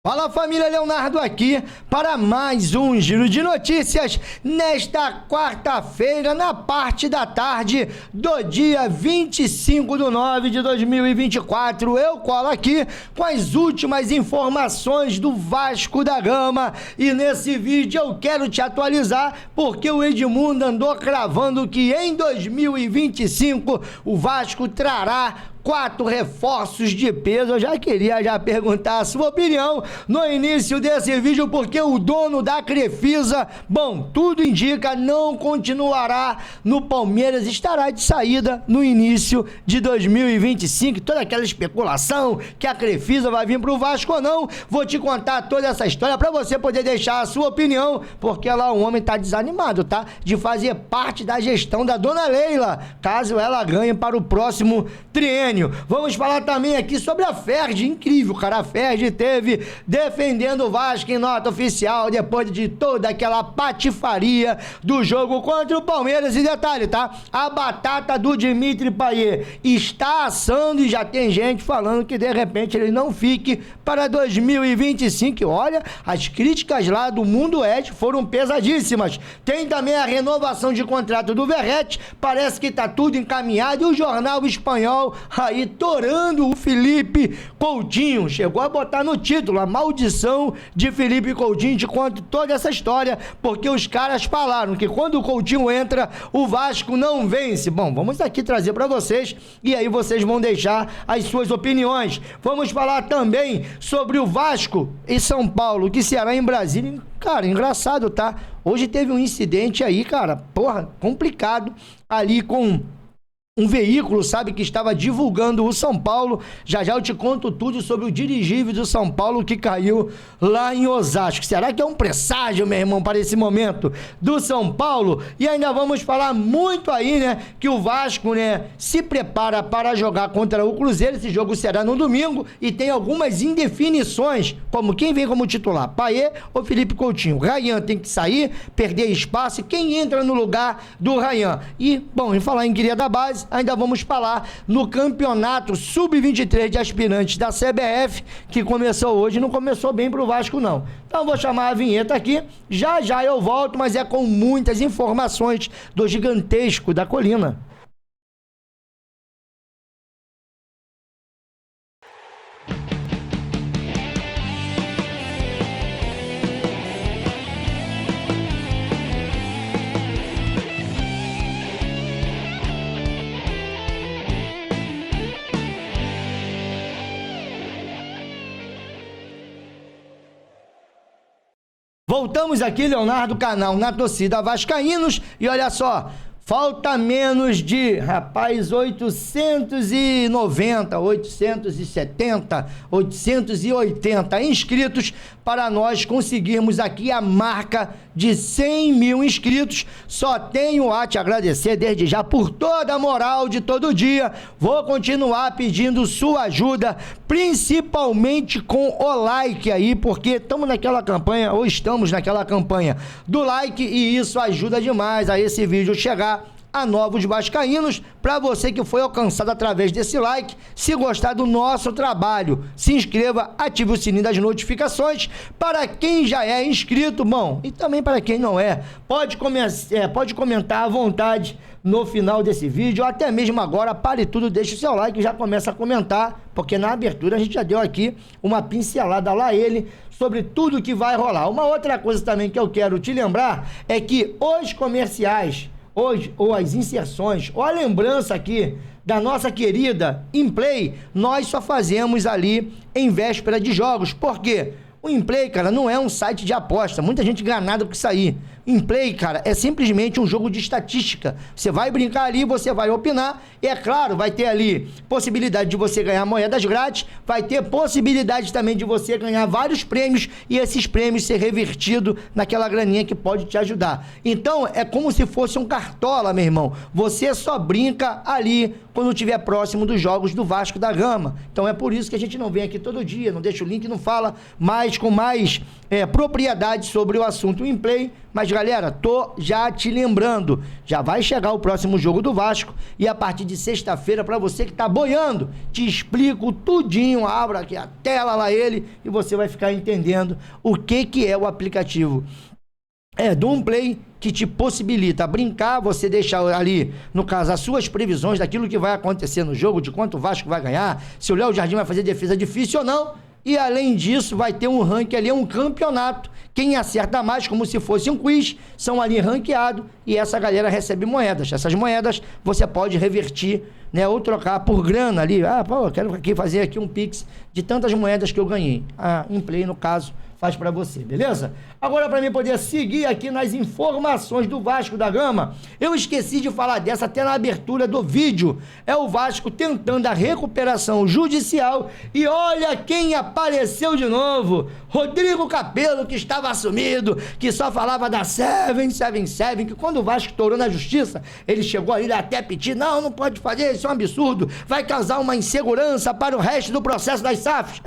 Fala, família, Leonardo aqui para mais um giro de notícias nesta quarta-feira, na parte da tarde do dia 25/9 de 2024. Eu colo aqui com as últimas informações do Vasco da Gama e nesse vídeo eu quero te atualizar porque o Edmundo andou cravando que em 2025 o Vasco trará 4 reforços de peso. Eu já queria perguntar a sua opinião no início desse vídeo, porque o dono da Crefisa, bom, tudo indica, não continuará no Palmeiras, estará de saída no início de 2025. Toda aquela especulação que a Crefisa vai vir pro Vasco ou não, vou te contar toda essa história para você poder deixar a sua opinião, porque lá o homem tá desanimado, tá? De fazer parte da gestão da dona Leila, caso ela ganhe para o próximo triênio. Vamos falar também aqui sobre a Ferdi, incrível, cara, a Ferdi teve defendendo o Vasco em nota oficial depois de toda aquela patifaria do jogo contra o Palmeiras. E detalhe, tá? A batata do Dimitri Payet está assando e já tem gente falando que de repente ele não fique para 2025. E olha, as críticas lá do Mundo Ed foram pesadíssimas. Tem também a renovação de contrato do Verratti, parece que tá tudo encaminhado, e o jornal espanhol aí torando o Felipe Coutinho, chegou a botar no título a maldição de Felipe Coutinho. Te conto toda essa história porque os caras falaram que quando o Coutinho entra, o Vasco não vence. Bom, vamos aqui trazer para vocês e aí vocês vão deixar as suas opiniões. Vamos falar também sobre o Vasco e São Paulo, que será em Brasília. Cara, engraçado, tá? Hoje teve um incidente aí, cara, porra, complicado ali com um veículo, sabe, que estava divulgando o São Paulo. Já eu te conto tudo sobre o dirigível do São Paulo que caiu lá em Osasco. Será que é um presságio, meu irmão, para esse momento do São Paulo? E ainda vamos falar muito aí, né, que o Vasco, né, se prepara para jogar contra o Cruzeiro. Esse jogo será no domingo e tem algumas indefinições, como quem vem como titular, Payet ou Felipe Coutinho. Ryan tem que sair, perder espaço, e quem entra no lugar do Ryan. E, bom, em falar em cria da base, ainda vamos falar no campeonato sub-23 de aspirantes da CBF, que começou hoje, não começou bem pro Vasco não. Então vou chamar a vinheta aqui, já eu volto, mas é com muitas informações do gigantesco da colina. Voltamos aqui, Leonardo, canal Na Torcida Vascaínos, e olha só, falta menos de, rapaz, 890, 870, 880 inscritos para nós conseguirmos aqui a marca de 100 mil inscritos. Só tenho a te agradecer desde já por toda a moral de todo dia. Vou continuar pedindo sua ajuda, principalmente com o like aí, porque estamos naquela campanha do like, e isso ajuda demais a esse vídeo chegar a novos vascaínos. Para você que foi alcançado através desse like, se gostar do nosso trabalho, se inscreva, ative o sininho das notificações. Para quem já é inscrito, bom, e também para quem não é, pode comentar à vontade no final desse vídeo, ou até mesmo agora, pare tudo, deixa o seu like e já começa a comentar, porque na abertura a gente já deu aqui uma pincelada lá sobre tudo que vai rolar. Uma outra coisa também que eu quero te lembrar é que os comerciais hoje, ou as inserções, ou a lembrança aqui da nossa querida Implay, nós só fazemos ali em véspera de jogos. Por quê? O Implay, cara, não é um site de aposta. Muita gente enganada com isso aí. Implay, cara, é simplesmente um jogo de estatística. Você vai brincar ali, você vai opinar, e é claro, vai ter ali possibilidade de você ganhar moedas grátis, vai ter possibilidade também de você ganhar vários prêmios, e esses prêmios ser revertido naquela graninha que pode te ajudar. Então, é como se fosse um cartola, meu irmão. Você só brinca ali quando estiver próximo dos jogos do Vasco da Gama. Então, é por isso que a gente não vem aqui todo dia, não deixa o link, não fala, mas com mais propriedade sobre o assunto em play. Mas, galera, tô já te lembrando, já vai chegar o próximo jogo do Vasco e a partir de sexta-feira, para você que tá boiando, te explico tudinho, abro aqui a tela lá ele e você vai ficar entendendo o que é o aplicativo do Umplay, que te possibilita brincar, você deixar ali, no caso, as suas previsões daquilo que vai acontecer no jogo, de quanto o Vasco vai ganhar, se o Léo Jardim vai fazer defesa difícil ou não, e além disso vai ter um ranking ali, um campeonato, quem acerta mais, como se fosse um quiz, são ali ranqueados, e essa galera recebe moedas, essas moedas você pode revertir, né, ou trocar por grana ali, eu quero fazer aqui um pix de tantas moedas que eu ganhei, Umplay no caso, faz pra você, beleza? Agora, pra mim poder seguir aqui nas informações do Vasco da Gama, eu esqueci de falar dessa até na abertura do vídeo. É o Vasco tentando a recuperação judicial e olha quem apareceu de novo. Rodrigo Capello, que estava assumido, que só falava da 777, que quando o Vasco estourou na justiça, ele chegou ali até pedir, não pode fazer, isso é um absurdo, vai causar uma insegurança para o resto do processo das SAFs.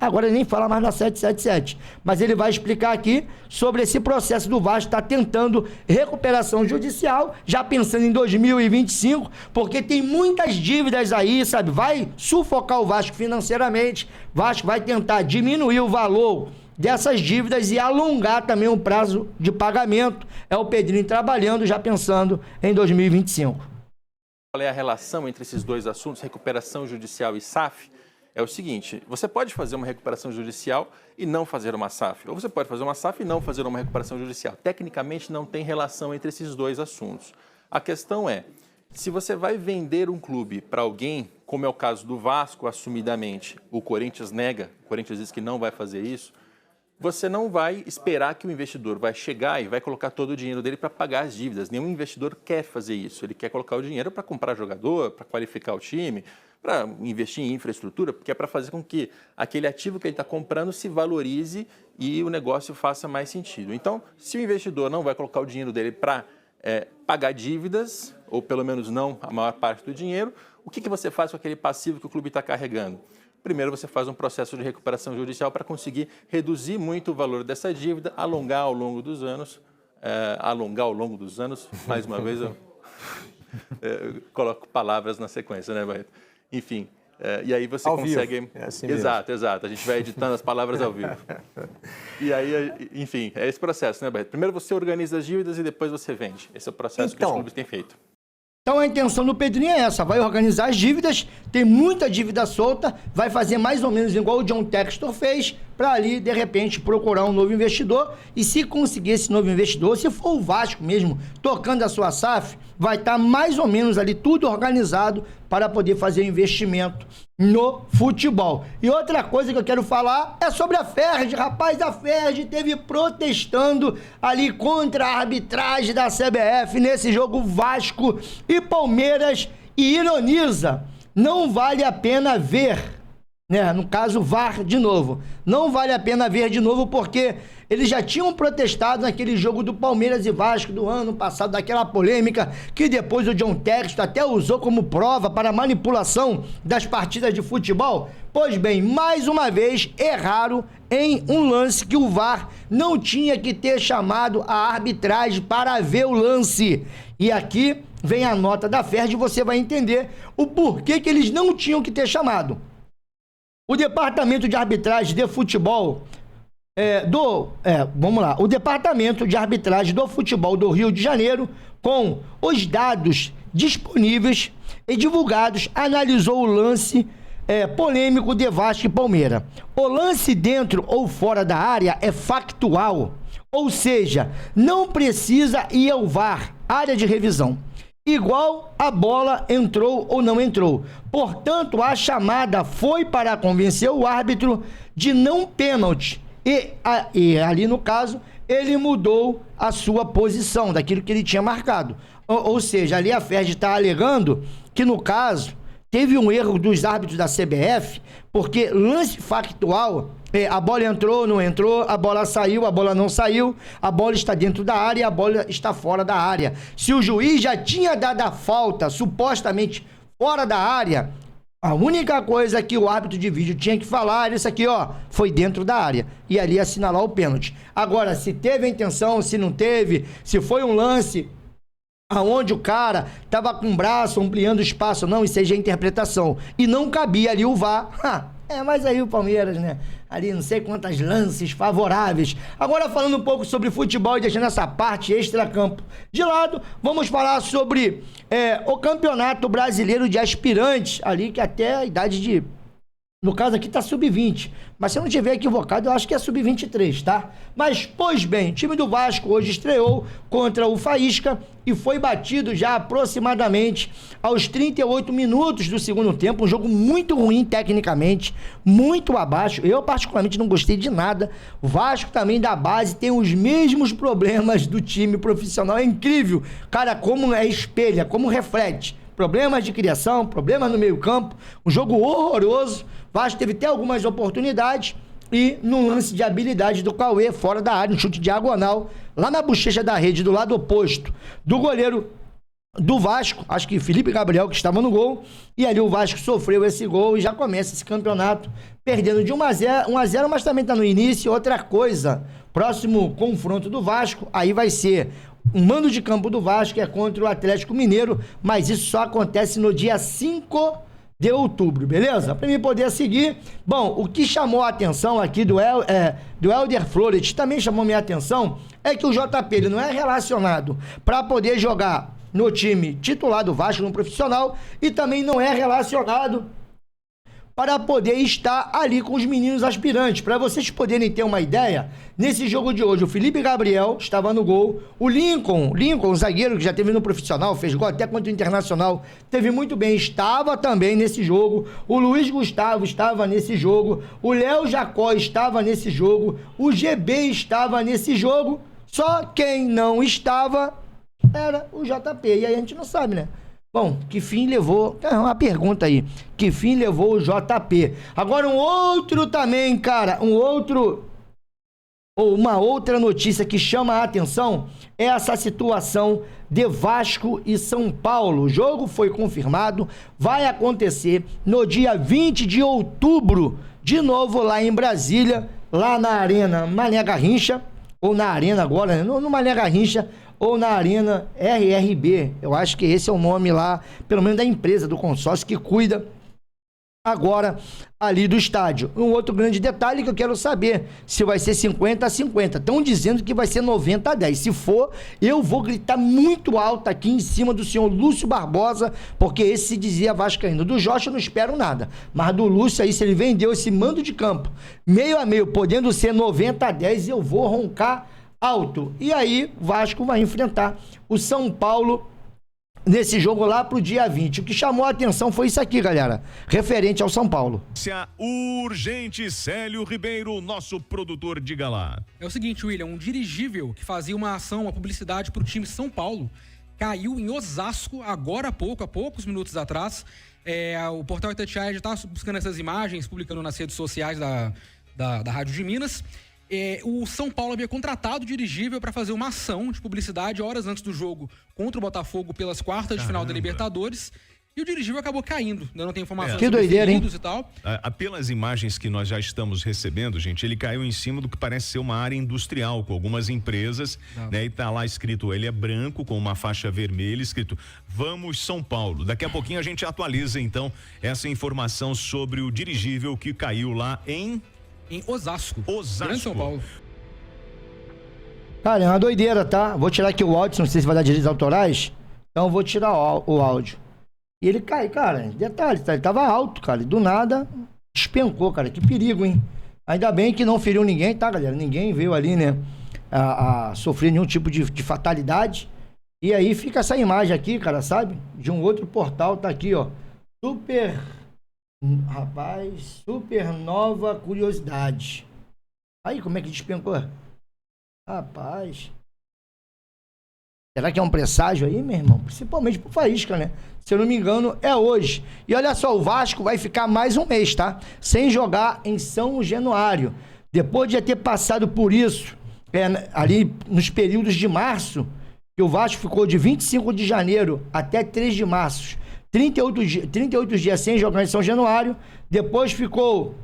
Agora ele nem fala mais na 777, mas ele vai explicar aqui sobre esse processo do Vasco estar tentando recuperação judicial, já pensando em 2025, porque tem muitas dívidas aí, sabe? Vai sufocar o Vasco financeiramente, o Vasco vai tentar diminuir o valor dessas dívidas e alongar também o prazo de pagamento. É o Pedrinho trabalhando, já pensando em 2025. Qual é a relação entre esses dois assuntos, recuperação judicial e SAF? É o seguinte, você pode fazer uma recuperação judicial e não fazer uma SAF, ou você pode fazer uma SAF e não fazer uma recuperação judicial. Tecnicamente não tem relação entre esses dois assuntos. A questão é, se você vai vender um clube para alguém, como é o caso do Vasco, assumidamente, o Corinthians nega, o Corinthians diz que não vai fazer isso, você não vai esperar que o investidor vai chegar e vai colocar todo o dinheiro dele para pagar as dívidas. Nenhum investidor quer fazer isso, ele quer colocar o dinheiro para comprar jogador, para qualificar o time, para investir em infraestrutura, porque é para fazer com que aquele ativo que ele está comprando se valorize e o negócio faça mais sentido. Então, se o investidor não vai colocar o dinheiro dele para pagar dívidas, ou pelo menos não a maior parte do dinheiro, o que você faz com aquele passivo que o clube está carregando? Primeiro, você faz um processo de recuperação judicial para conseguir reduzir muito o valor dessa dívida, alongar ao longo dos anos, mais uma vez eu coloco palavras na sequência, né, Barreto? Enfim, e aí você ao consegue... Vivo. É assim exato, mesmo. Exato. A gente vai editando as palavras ao vivo. E aí, enfim, é esse processo, né, Barreto? Primeiro você organiza as dívidas e depois você vende. Esse é o processo que os clubes têm feito. Então a intenção do Pedrinho é essa, vai organizar as dívidas, tem muita dívida solta, vai fazer mais ou menos igual o John Textor fez, para ali, de repente, procurar um novo investidor, e se conseguir esse novo investidor, se for o Vasco mesmo, tocando a sua SAF, vai estar mais ou menos ali tudo organizado para poder fazer investimento no futebol. E outra coisa que eu quero falar é sobre a Ferdi. Rapaz, a Ferdi teve protestando ali contra a arbitragem da CBF nesse jogo Vasco e Palmeiras e ironiza, não vale a pena ver, né? No caso, VAR de novo. Não vale a pena ver de novo porque eles já tinham protestado naquele jogo do Palmeiras e Vasco do ano passado, daquela polêmica que depois o John Textor até usou como prova para manipulação das partidas de futebol. Pois bem, mais uma vez erraram em um lance que o VAR não tinha que ter chamado a arbitragem para ver o lance. E aqui vem a nota da Ferdi e você vai entender o porquê que eles não tinham que ter chamado. O Departamento de Arbitragem de Futebol o Departamento de Arbitragem do Futebol do Rio de Janeiro, com os dados disponíveis e divulgados, analisou o lance polêmico de Vasco e Palmeiras. O lance dentro ou fora da área é factual, ou seja, não precisa ir ao VAR, área de revisão. Igual a bola entrou ou não entrou. Portanto, a chamada foi para convencer o árbitro de não pênalti. E ali, no caso, ele mudou a sua posição daquilo que ele tinha marcado. Ou seja, ali a Ferdi está alegando que, no caso, teve um erro dos árbitros da CBF, porque lance factual, a bola entrou, não entrou, a bola saiu, a bola não saiu, a bola está dentro da área, a bola está fora da área. Se o juiz já tinha dado a falta, supostamente fora da área, A única coisa que o árbitro de vídeo tinha que falar era isso aqui, ó, foi dentro da área. E ali assinalar o pênalti. Agora, se teve a intenção, se não teve, se foi um lance aonde o cara tava com o braço ampliando o espaço, não, isso aí já é interpretação. E não cabia ali o VAR. Mas aí o Palmeiras, né? Ali não sei quantas lances favoráveis. Agora falando um pouco sobre futebol e deixando essa parte extracampo de lado, vamos falar sobre o Campeonato Brasileiro de Aspirantes, ali que até a idade de... No caso aqui tá sub-20, mas se eu não estiver equivocado, eu acho que é sub-23, tá? Mas, pois bem, o time do Vasco hoje estreou contra o Faísca e foi batido já aproximadamente aos 38 minutos do segundo tempo, um jogo muito ruim tecnicamente, muito abaixo. Eu particularmente não gostei de nada. O Vasco também da base tem os mesmos problemas do time profissional, é incrível, cara, como espelha, como reflete. Problemas de criação, problemas no meio-campo, um jogo horroroso. Vasco teve até algumas oportunidades e num lance de habilidade do Cauê, fora da área, um chute diagonal, lá na bochecha da rede, do lado oposto do goleiro do Vasco, acho que Felipe Gabriel, que estava no gol, e ali o Vasco sofreu esse gol e já começa esse campeonato perdendo de 1-0, mas também está no início. Outra coisa, próximo confronto do Vasco, aí vai ser um mando de campo do Vasco, é contra o Atlético Mineiro, mas isso só acontece no dia 5 de outubro, beleza? Para mim poder seguir, bom, o que chamou a atenção aqui do Helder Flores, também chamou minha atenção, é que o JP ele não é relacionado para poder jogar no time titular do Vasco, no profissional, e também não é relacionado para poder estar ali com os meninos aspirantes. Para vocês poderem ter uma ideia, nesse jogo de hoje, o Felipe Gabriel estava no gol, o Lincoln, o zagueiro que já teve no profissional, fez gol até contra o Internacional, teve muito bem, estava também nesse jogo, o Luiz Gustavo estava nesse jogo, o Léo Jacó estava nesse jogo, o GB estava nesse jogo, só quem não estava era o JP, e aí a gente não sabe, né? Bom, que fim levou... uma pergunta aí. Que fim levou o JP? Agora um outro também, cara, uma outra notícia que chama a atenção é essa situação de Vasco e São Paulo. O jogo foi confirmado, vai acontecer no dia 20 de outubro, de novo lá em Brasília, lá na Arena Mané Garrincha, ou na Arena agora, né? No Mané Garrincha, ou na Arena RRB, eu acho que esse é o nome lá, pelo menos da empresa, do consórcio que cuida agora ali do estádio. Um outro grande detalhe que eu quero saber, se vai ser 50-50, estão dizendo que vai ser 90-10, se for, eu vou gritar muito alto aqui em cima do senhor Lúcio Barbosa, porque esse se dizia vascaíno. Do Jorge eu não espero nada, mas do Lúcio aí, se ele vendeu esse mando de campo, meio a meio, podendo ser 90-10, eu vou roncar alto. E aí, Vasco vai enfrentar o São Paulo nesse jogo lá pro dia 20. O que chamou a atenção foi isso aqui, galera, referente ao São Paulo. Urgente, Célio Ribeiro, nosso produtor, diga lá. É o seguinte, William, um dirigível que fazia uma ação, uma publicidade pro time São Paulo, caiu em Osasco agora há poucos minutos atrás. O portal Itatiaia já está buscando essas imagens, publicando nas redes sociais da Rádio de Minas. O São Paulo havia contratado o dirigível para fazer uma ação de publicidade horas antes do jogo contra o Botafogo pelas quartas de final da Libertadores. E o dirigível acabou caindo. Ainda não tem informações que doideira, hein? E tal. Pelas imagens que nós já estamos recebendo, gente, ele caiu em cima do que parece ser uma área industrial, com algumas empresas, né? E tá lá escrito, ele é branco, com uma faixa vermelha, escrito, Vamos São Paulo. Daqui a pouquinho a gente atualiza, então, essa informação sobre o dirigível que caiu lá em Osasco. Grande São Paulo. Cara, é uma doideira, tá? Vou tirar aqui o áudio, não sei se vai dar direitos autorais. Então vou tirar o áudio. E ele cai, cara, detalhe, tá? Ele tava alto, cara, e do nada despencou, cara. Que perigo, hein? Ainda bem que não feriu ninguém, tá, galera? Ninguém veio ali, né, a sofrer nenhum tipo de fatalidade. E aí fica essa imagem aqui, cara, sabe? De um outro portal, tá aqui, ó. Super nova curiosidade. Aí, como é que despencou? Rapaz. Será que é um presságio aí, meu irmão? Principalmente pro Faísca, né? Se eu não me engano, é hoje. E olha só, o Vasco vai ficar mais um mês, tá? Sem jogar em São Januário. Depois de ter passado por isso, ali nos períodos de março, que o Vasco ficou de 25 de janeiro até 3 de março, 38 dias sem jogar em São Januário, depois ficou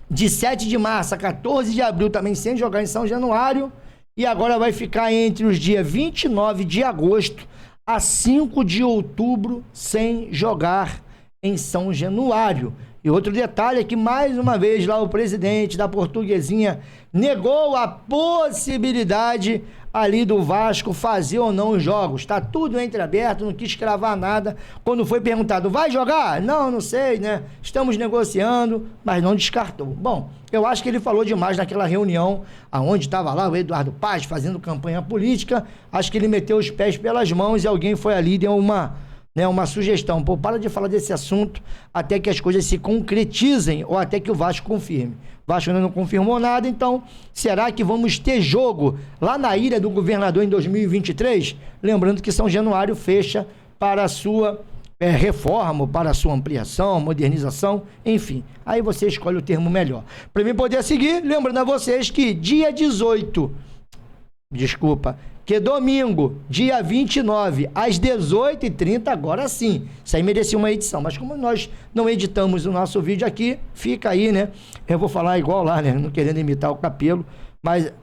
de 7 de março a 14 de abril também sem jogar em São Januário, e agora vai ficar entre os dias 29 de agosto a 5 de outubro sem jogar em São Januário. E outro detalhe é que, mais uma vez, lá o presidente da Portuguesinha negou a possibilidade ali do Vasco fazer ou não os jogos. Está tudo entreaberto, não quis cravar nada. Quando foi perguntado, vai jogar? Não sei, né? Estamos negociando, mas não descartou. Bom, eu acho que ele falou demais naquela reunião, aonde estava lá o Eduardo Paz fazendo campanha política. Acho que ele meteu os pés pelas mãos e alguém foi ali e deu uma sugestão. Pô, para de falar desse assunto até que as coisas se concretizem ou até que o Vasco confirme. O Vasco ainda não confirmou nada, então será que vamos ter jogo lá na Ilha do Governador em 2023? Lembrando que São Januário fecha para a sua reforma, para a sua ampliação, modernização, enfim. Aí você escolhe o termo melhor. Para mim poder seguir, lembrando a vocês que dia 18, que domingo, dia 29, às 18h30, agora sim. Isso aí merecia uma edição, mas como nós não editamos o nosso vídeo aqui, fica aí, né? Eu vou falar igual lá, né? Não querendo imitar o Capelo, mas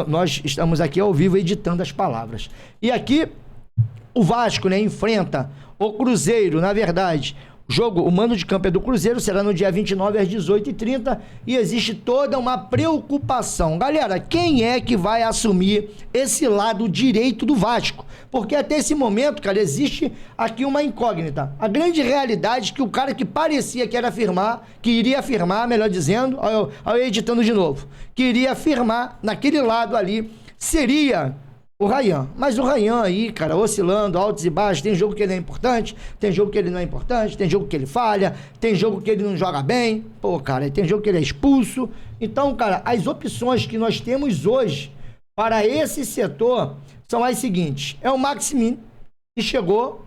nós estamos aqui ao vivo editando as palavras. E aqui, o Vasco, né, enfrenta o Cruzeiro, na verdade. O mando de campo é do Cruzeiro, será no dia 29 às 18h30 e existe toda uma preocupação. Galera, quem é que vai assumir esse lado direito do Vasco? Porque até esse momento, cara, existe aqui uma incógnita. A grande realidade é que o cara que parecia que iria afirmar, melhor dizendo, eu editando de novo, que iria afirmar naquele lado ali, seria o Ryan. Mas o Ryan aí, cara, oscilando, altos e baixos, tem jogo que ele é importante, tem jogo que ele não é importante, tem jogo que ele falha, tem jogo que ele não joga bem, pô, cara, tem jogo que ele é expulso. Então, cara, as opções que nós temos hoje para esse setor são as seguintes. É o Maximin, que chegou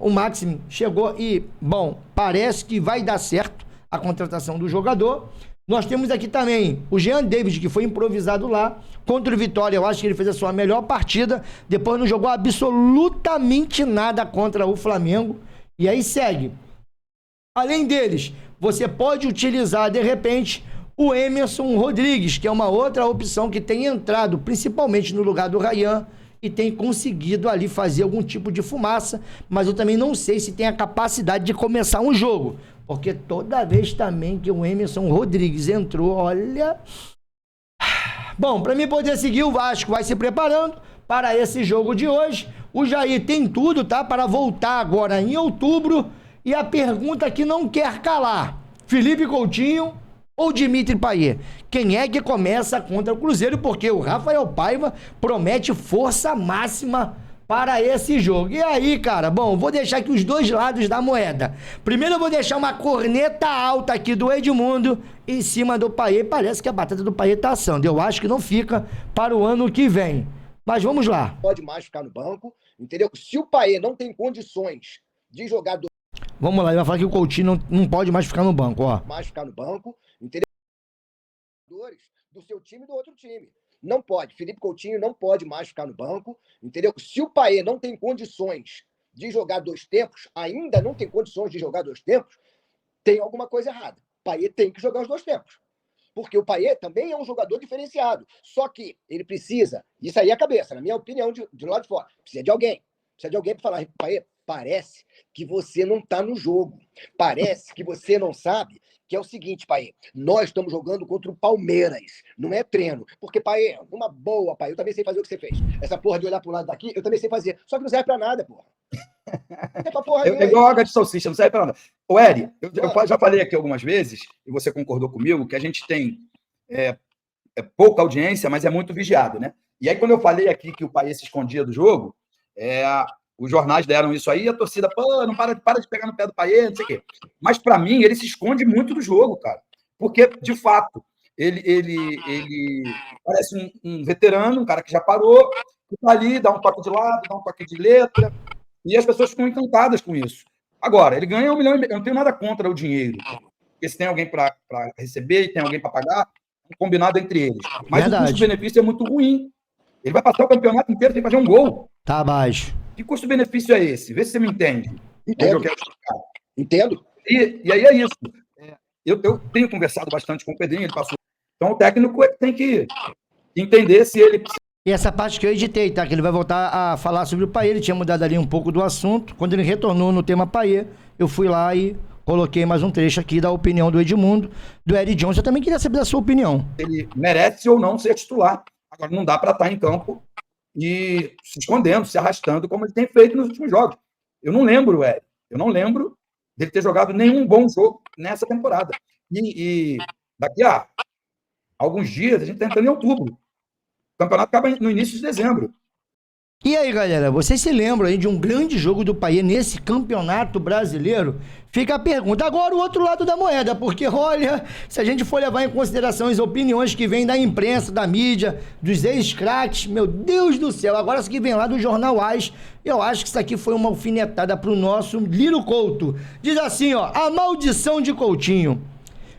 e, bom, parece que vai dar certo a contratação do jogador. Nós temos aqui também o Jean David, que foi improvisado lá contra o Vitória. Eu acho que ele fez a sua melhor partida. Depois não jogou absolutamente nada contra o Flamengo. E aí segue. Além deles, você pode utilizar, de repente, o Emerson Rodrigues, que é uma outra opção que tem entrado, principalmente no lugar do Ryan, e tem conseguido ali fazer algum tipo de fumaça. Mas eu também não sei se tem a capacidade de começar um jogo. Porque toda vez também que o Emerson Rodrigues entrou, olha... Bom, para mim poder seguir, o Vasco vai se preparando para esse jogo de hoje. O Jair tem tudo, tá? Para voltar agora em outubro. E a pergunta que não quer calar. Felipe Coutinho ou Dimitri Payet? Quem é que começa contra o Cruzeiro? Porque o Rafael Paiva promete força máxima para esse jogo. E aí, cara, bom, vou deixar aqui os dois lados da moeda. Primeiro eu vou deixar uma corneta alta aqui do Edmundo em cima do Payet. Parece que a batata do Payet tá assando. Eu acho que não fica para o ano que vem. Mas vamos lá. Pode mais ficar no banco, entendeu? Se o Payet não tem condições de jogar... Vamos lá, ele vai falar que o Coutinho não pode mais ficar no banco, ó. Mais ficar no banco, entendeu? Do seu time e do outro time. Não pode. Felipe Coutinho não pode mais ficar no banco, entendeu? Se o Payet não tem condições de jogar 2 tempos, ainda não tem condições de jogar 2 tempos, tem alguma coisa errada. O Payet tem que jogar os 2 tempos. Porque o Payet também é um jogador diferenciado. Só que ele precisa, isso aí é a cabeça, na minha opinião, de lado de fora, precisa de alguém. Precisa de alguém para falar, Payet, parece que você não está no jogo. Parece que você não sabe que é o seguinte, Payet, nós estamos jogando contra o Palmeiras, não é treino. Porque, Payet, uma boa, Payet, eu também sei fazer o que você fez. Essa porra de olhar para um lado daqui, eu também sei fazer. Só que não serve para nada, porra. É pra porra é igual água de salsicha, não serve para nada. Ô, Eri, eu já falei aqui algumas vezes, e você concordou comigo, que a gente tem pouca audiência, mas é muito vigiado, né? E aí, quando eu falei aqui que o Payet se escondia do jogo, os jornais deram isso aí, e a torcida, pô, não para de pegar no pé do Payet, não sei o quê. Mas, para mim, ele se esconde muito do jogo, cara. Porque, de fato, ele parece um veterano, um cara que já parou, que tá ali, dá um toque de lado, dá um toque de letra, e as pessoas ficam encantadas com isso. Agora, ele ganha 1 milhão e meio, eu não tenho nada contra o dinheiro. Porque se tem alguém para receber e tem alguém para pagar, é um combinado entre eles. Mas verdade. O custo-benefício é muito ruim. Ele vai passar o campeonato inteiro sem fazer um gol. Tá baixo. Que custo-benefício é esse? Vê se você me entende. Entendo. Entendo. E aí é isso. Eu tenho conversado bastante com o Pedrinho, ele passou. Então o técnico tem que entender se ele... E essa parte que eu editei, tá? Que ele vai voltar a falar sobre o Payet. Ele tinha mudado ali um pouco do assunto. Quando ele retornou no tema Payet, eu fui lá e coloquei mais um trecho aqui da opinião do Edmundo, do Eric Jones. Eu também queria saber da sua opinião. Ele merece ou não ser titular. Agora, não dá para estar em campo e se escondendo, se arrastando, como ele tem feito nos últimos jogos. Eu não lembro, Eric. Eu não lembro dele ter jogado nenhum bom jogo nessa temporada. E daqui a alguns dias, a gente está entrando em outubro. O campeonato acaba no início de dezembro. E aí, galera, vocês se lembram aí de um grande jogo do Payet nesse campeonato brasileiro? Fica a pergunta. Agora o outro lado da moeda, porque olha, se a gente for levar em consideração as opiniões que vêm da imprensa, da mídia, dos ex-craques, meu Deus do céu, agora isso que vem lá do Jornal AS, eu acho que isso aqui foi uma alfinetada pro nosso Liro Couto. Diz assim, ó, a maldição de Coutinho.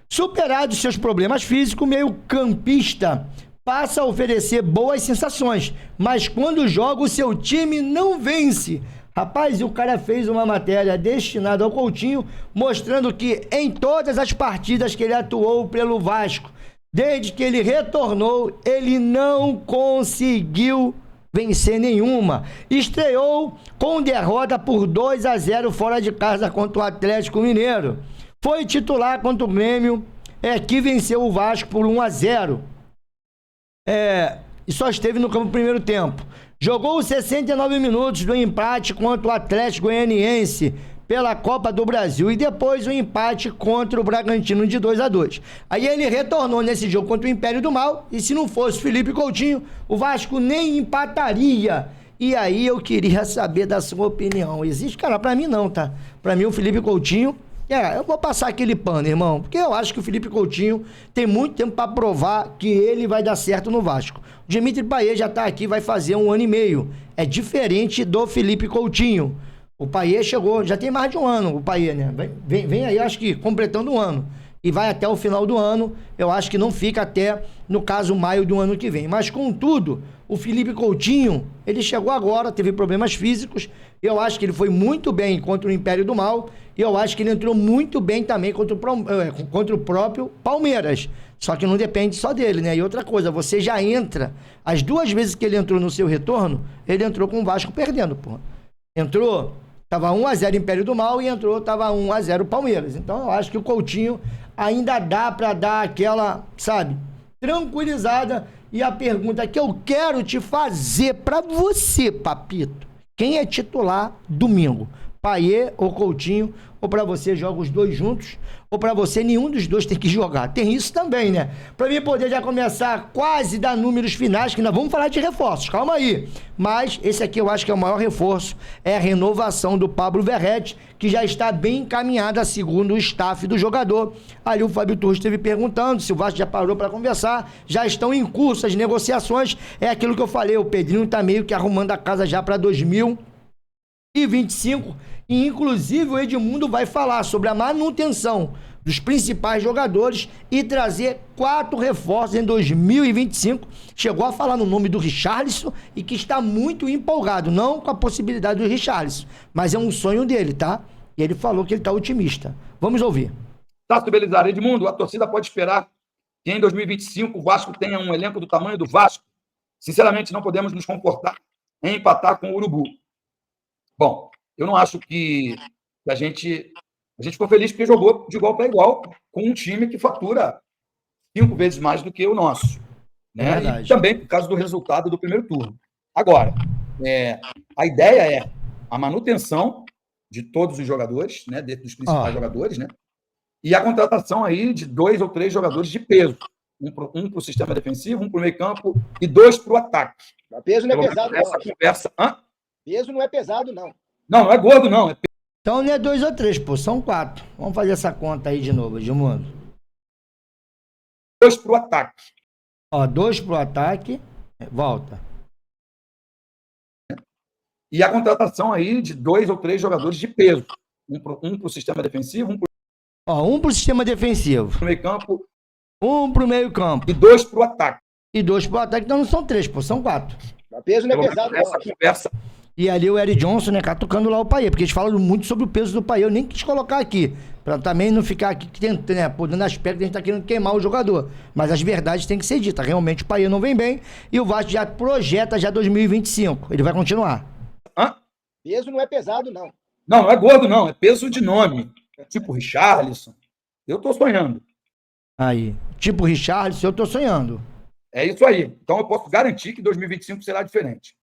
Superados seus problemas físicos, meio campista passa a oferecer boas sensações, mas quando joga o seu time não vence. Rapaz, e o cara fez uma matéria destinada ao Coutinho, mostrando que em todas as partidas que ele atuou pelo Vasco, desde que ele retornou, ele não conseguiu vencer nenhuma. Estreou com derrota por 2-0 fora de casa contra o Atlético Mineiro. Foi titular contra o Grêmio, que venceu o Vasco por 1-0. E só esteve no campo no primeiro tempo. Jogou os 69 minutos do empate contra o Atlético Goianiense pela Copa do Brasil e depois o empate contra o Bragantino de 2-2. Aí ele retornou nesse jogo contra o Império do Mal e se não fosse Felipe Coutinho, o Vasco nem empataria. E aí eu queria saber da sua opinião. Existe? Cara, pra mim não, tá? Pra mim o Felipe Coutinho... eu vou passar aquele pano, irmão, porque eu acho que o Felipe Coutinho tem muito tempo para provar que ele vai dar certo no Vasco. O Dimitri Payet já tá aqui, vai fazer 1 ano e meio. É diferente do Felipe Coutinho. O Payet chegou, já tem mais de 1 ano, o Payet, né? Vem aí, acho que completando 1 ano. E vai até o final do ano, eu acho que não fica até, no caso, maio do ano que vem. Mas, contudo, o Felipe Coutinho, ele chegou agora, teve problemas físicos, eu acho que ele foi muito bem contra o Império do Mal, e eu acho que ele entrou muito bem também contra o próprio Palmeiras. Só que não depende só dele, né? E outra coisa, você já entra, as 2 vezes que ele entrou no seu retorno, ele entrou com o Vasco perdendo, pô. Entrou, tava 1-0 Império do Mal e entrou, tava 1-0 Palmeiras. Então eu acho que o Coutinho ainda dá pra dar aquela, sabe, tranquilizada. E a pergunta que eu quero te fazer pra você, Papito, quem é titular domingo? Payet ou Coutinho? Ou pra você joga os 2 juntos? Ou pra você nenhum dos 2 tem que jogar? Tem isso também, né? Pra mim poder já começar quase dar números finais, que nós vamos falar de reforços, calma aí. Mas esse aqui eu acho que é o maior reforço, é a renovação do Pablo Verrete, que já está bem encaminhada segundo o staff do jogador. Ali o Fábio Torres esteve perguntando se o Vasco já parou para conversar, já estão em curso as negociações, é aquilo que eu falei, o Pedrinho tá meio que arrumando a casa já para 2025, e inclusive o Edmundo vai falar sobre a manutenção dos principais jogadores e trazer 4 reforços em 2025. Chegou a falar no nome do Richarlison e que está muito empolgado, não com a possibilidade do Richarlison, mas é um sonho dele, tá? E ele falou que ele está otimista. Vamos ouvir. Tato Belizar, Edmundo, a torcida pode esperar que em 2025 o Vasco tenha um elenco do tamanho do Vasco? Sinceramente, não podemos nos comportar em empatar com o Urubu. Bom, eu não acho que a gente ficou feliz porque jogou de igual para igual com um time que fatura 5 vezes mais do que o nosso. Né? E também por causa do resultado do primeiro turno. Agora, a ideia é a manutenção de todos os jogadores, né, dos principais jogadores, né, e a contratação aí de 2 ou 3 jogadores de peso. Um para o sistema defensivo, um para o meio campo e 2 para o ataque. Mas peso não é pesado, não. Essa conversa... Peso não é pesado, não. Não é gordo, não. Então não é 2 ou 3, pô, são 4. Vamos fazer essa conta aí de novo, Edmundo. 2 pro ataque. 2 pro ataque. Volta. E a contratação aí de 2 ou 3 jogadores de peso. Um pro sistema defensivo, um pro sistema defensivo. Pro meio campo. Um pro meio campo. E 2 pro ataque. E 2 pro ataque, então não são 3, pô, são 4. Mas peso não é pesado, não. Essa conversa E ali o Eric Johnson, né, catucando lá o Payet, porque eles falam muito sobre o peso do Payet. Eu nem quis colocar aqui, pra também não ficar aqui tentando, né, dando aspecto que a gente tá querendo queimar o jogador. Mas as verdades têm que ser ditas. Realmente o Payet não vem bem e o Vasco já projeta já 2025. Ele vai continuar. Hã? Peso não é pesado, não. Não, não é gordo, não. É peso de nome. É tipo Richarlison. Eu tô sonhando. Aí, tipo Richarlison, eu tô sonhando. É isso aí. Então eu posso garantir que 2025 será diferente.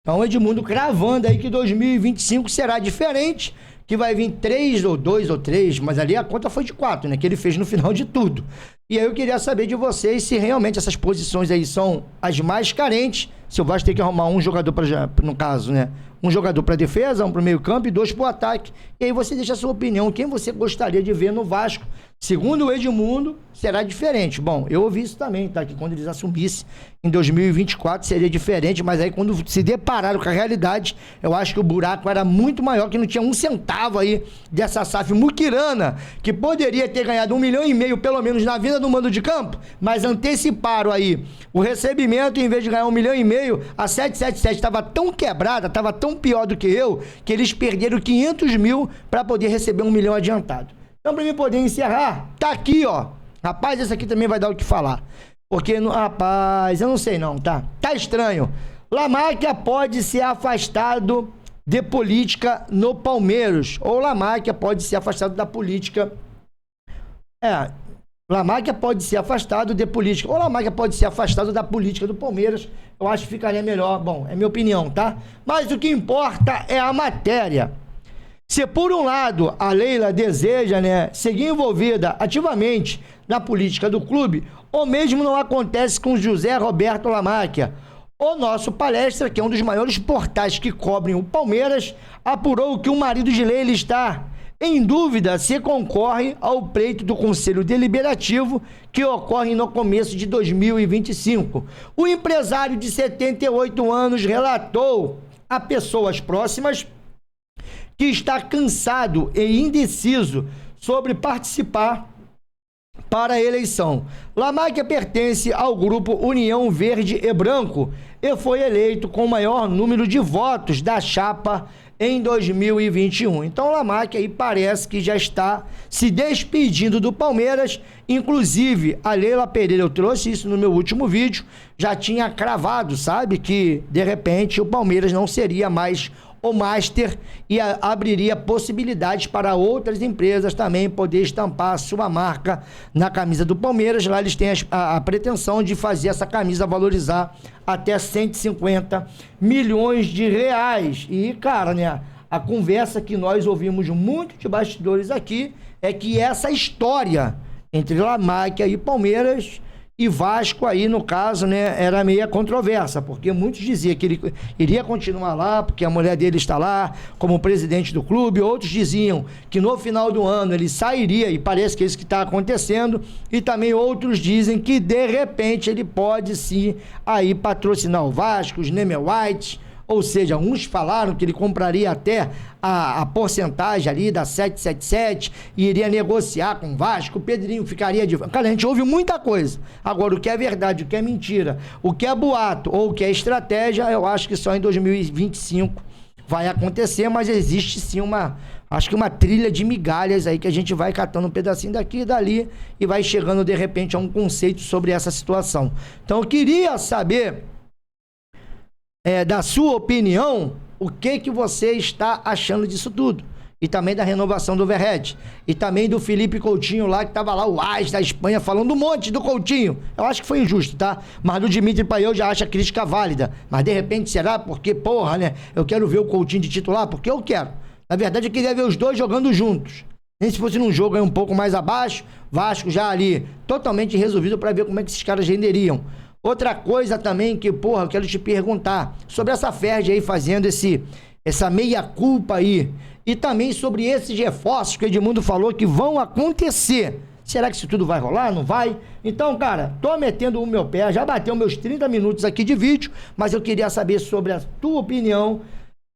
Então, o Edmundo cravando aí que 2025 será diferente, que vai vir 3 ou 2 ou 3, mas ali a conta foi de 4, né? Que ele fez no final de tudo. E aí eu queria saber de vocês se realmente essas posições aí são as mais carentes, se o Vasco tem que arrumar um jogador para, no caso, né? Um jogador para defesa, um para o meio campo e 2 para o ataque. E aí você deixa a sua opinião, quem você gostaria de ver no Vasco. Segundo o Edmundo, será diferente. Bom, eu ouvi isso também, tá? Que quando eles assumissem em 2024 seria diferente, mas aí quando se depararam com a realidade, eu acho que o buraco era muito maior, que não tinha um centavo aí dessa SAF muquirana, que poderia ter ganhado 1,5 milhão, pelo menos na vinda do mando de campo, mas anteciparam aí o recebimento, em vez de ganhar 1,5 milhão, a 777 estava tão quebrada, estava tão pior do que eu, que eles perderam 500 mil para poder receber 1 milhão adiantado. Então, para mim poder encerrar, tá aqui, ó. Rapaz, esse aqui também vai dar o que falar. Porque, rapaz, eu não sei não, tá? Tá estranho. Lamáquia pode ser afastado de política no Palmeiras. Ou Lamáquia pode ser afastado da política. Lamáquia pode ser afastado de política. Ou Lamáquia pode ser afastado da política do Palmeiras. Eu acho que ficaria melhor. Bom, é minha opinião, tá? Mas o que importa é a matéria. Se por um lado a Leila deseja, né, seguir envolvida ativamente na política do clube, o mesmo não acontece com José Roberto Lamáquia. O nosso Palestra, que é um dos maiores portais que cobrem o Palmeiras, apurou que o marido de Leila está em dúvida se concorre ao pleito do Conselho Deliberativo que ocorre no começo de 2025. O empresário de 78 anos relatou a pessoas próximas que está cansado e indeciso sobre participar para a eleição. Lamáquia pertence ao grupo União Verde e Branco e foi eleito com o maior número de votos da chapa em 2021. Então, Lamáquia aí parece que já está se despedindo do Palmeiras. Inclusive, a Leila Pereira, eu trouxe isso no meu último vídeo, já tinha cravado, sabe, que de repente o Palmeiras não seria mais o Master e abriria possibilidades para outras empresas também poder estampar a sua marca na camisa do Palmeiras. Lá eles têm a pretensão de fazer essa camisa valorizar até 150 milhões de reais. E, cara, né, a conversa que nós ouvimos muito de bastidores aqui é que essa história entre Lamáquia e Palmeiras e Vasco aí, no caso, né, era meio controversa, porque muitos diziam que ele iria continuar lá, porque a mulher dele está lá como presidente do clube, outros diziam que no final do ano ele sairia, e parece que é isso que está acontecendo, e também outros dizem que de repente ele pode sim aí patrocinar o Vasco, os Neme White, ou seja, uns falaram que ele compraria até a porcentagem ali da 777 e iria negociar com o Vasco, o Pedrinho ficaria de... Cara, a gente ouve muita coisa. Agora, o que é verdade, o que é mentira, o que é boato ou o que é estratégia, eu acho que só em 2025 vai acontecer, mas existe sim acho que uma trilha de migalhas aí que a gente vai catando um pedacinho daqui e dali e vai chegando de repente a um conceito sobre essa situação. Então, eu queria saber... da sua opinião, o que você está achando disso tudo? E também da renovação do Verratti. E também do Felipe Coutinho lá, que estava lá, o AS da Espanha, falando um monte do Coutinho. Eu acho que foi injusto, tá? Mas do Dimitri Payet eu já acho a crítica válida. Mas de repente será? Porque, porra, né? Eu quero ver o Coutinho de titular, porque eu quero. Na verdade, eu queria ver os dois jogando juntos. Nem se fosse num jogo aí um pouco mais abaixo, Vasco já ali totalmente resolvido para ver como é que esses caras renderiam. Outra coisa também que, porra, eu quero te perguntar sobre essa Ferdi aí fazendo essa meia-culpa aí e também sobre esses reforços que o Edmundo falou que vão acontecer. Será que isso tudo vai rolar? Não vai? Então, cara, tô metendo o meu pé, já bateu meus 30 minutos aqui de vídeo, mas eu queria saber sobre a tua opinião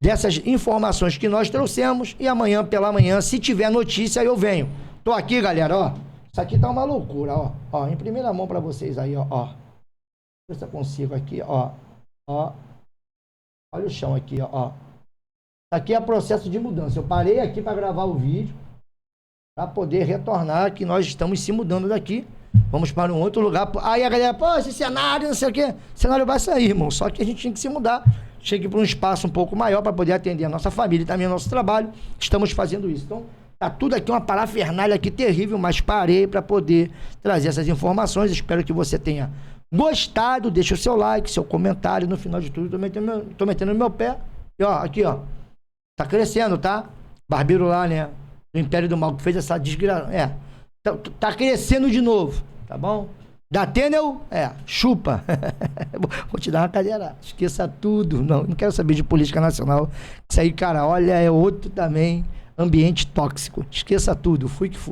dessas informações que nós trouxemos e amanhã pela manhã, se tiver notícia, eu venho. Tô aqui, galera, ó. Isso aqui tá uma loucura, ó. Ó, em primeira mão pra vocês aí, ó. Deixa eu ver se eu consigo aqui, ó. Olha o chão aqui, ó. Aqui é processo de mudança. Eu parei aqui para gravar o vídeo, para poder retornar, que nós estamos se mudando daqui. Vamos para um outro lugar. Aí a galera, pô, esse cenário, não sei o quê. O cenário vai sair, irmão. Só que a gente tinha que se mudar. Cheguei para um espaço um pouco maior para poder atender a nossa família e também o nosso trabalho. Estamos fazendo isso. Então, tá tudo aqui, uma parafernália aqui terrível, mas parei para poder trazer essas informações. Espero que você tenha gostado. Deixa o seu like, seu comentário. No final de tudo, tô metendo no meu pé. E ó, aqui, ó. Tá crescendo, tá? Barbeiro lá, né? Do Império do Mal, que fez essa desgraça. Tá crescendo de novo, tá bom? Da Tenel, chupa. Vou te dar uma cadeira. Esqueça tudo. Não quero saber de política nacional. Isso aí, cara, olha, é outro também ambiente tóxico. Esqueça tudo. Fui que fui.